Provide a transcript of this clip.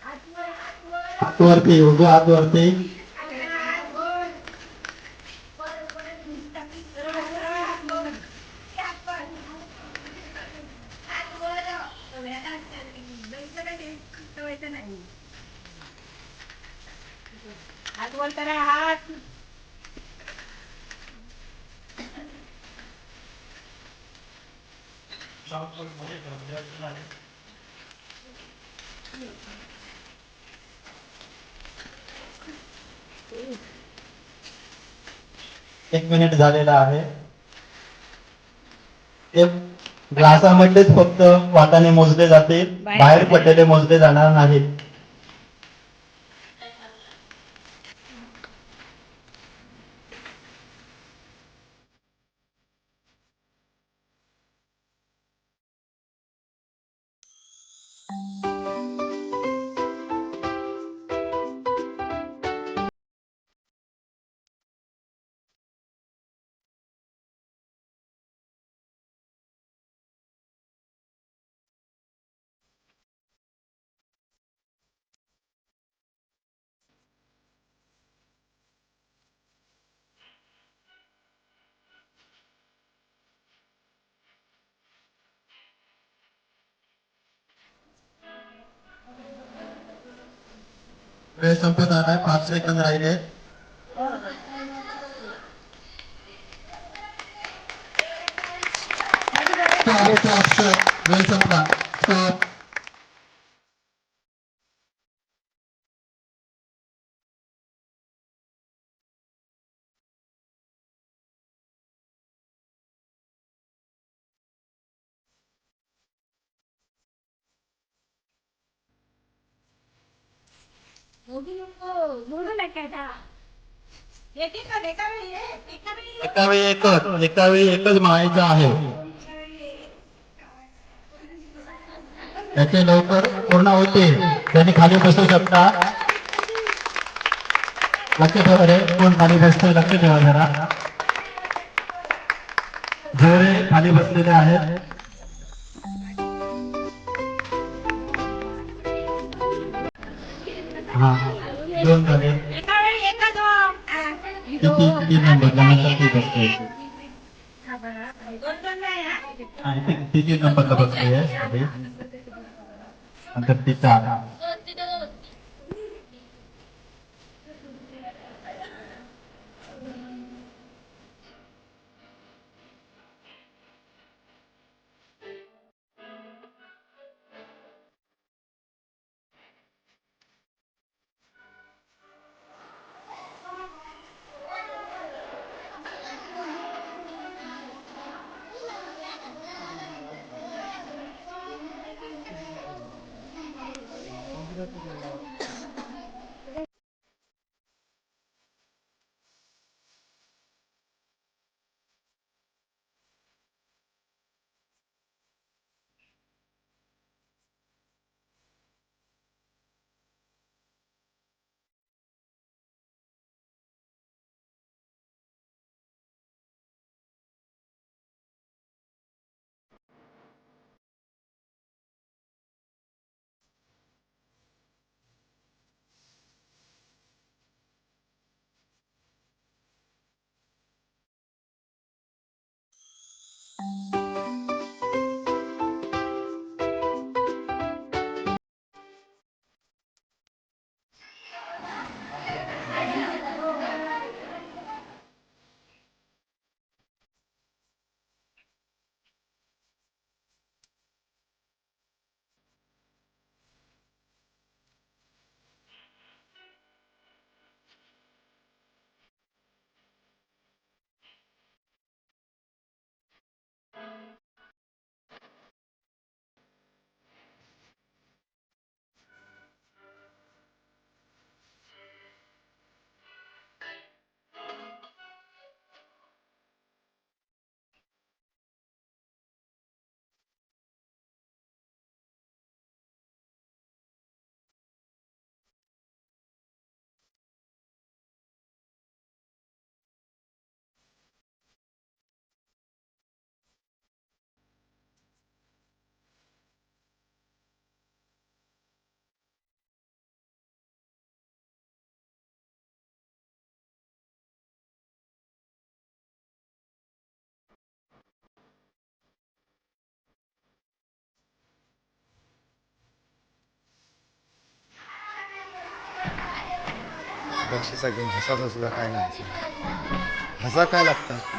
हात वरती, उजवा हात वरती. हात वर करा हात. एक मिनिट झालेला आहे. एक ग्लासामध्येच फक्त वाटाणे मोजले जातील, बाहेर पडलेले मोजले जाणार नाहीत. वेळ संपत आलाय, 5 सेकंद राहिले. वेळ संपला. स्टॉप. एका वेळी एकच मारायचं आहे. त्याचे लवकर पूर्ण होतील त्यांनी खाली बसू शकता. लक्ष ठेवा रे, कोण खाली बसतोय लक्ष ठेवा जरा. जोरे खाली बसलेले आहेत. हा, 2 झाले. किती नंबरला नंतर बसतोय. किती नंबरला बसतोय नंतर ती 4. बक्षिसा घेऊन हसायचं सुद्धा काय नाही. हसा काय लागतात.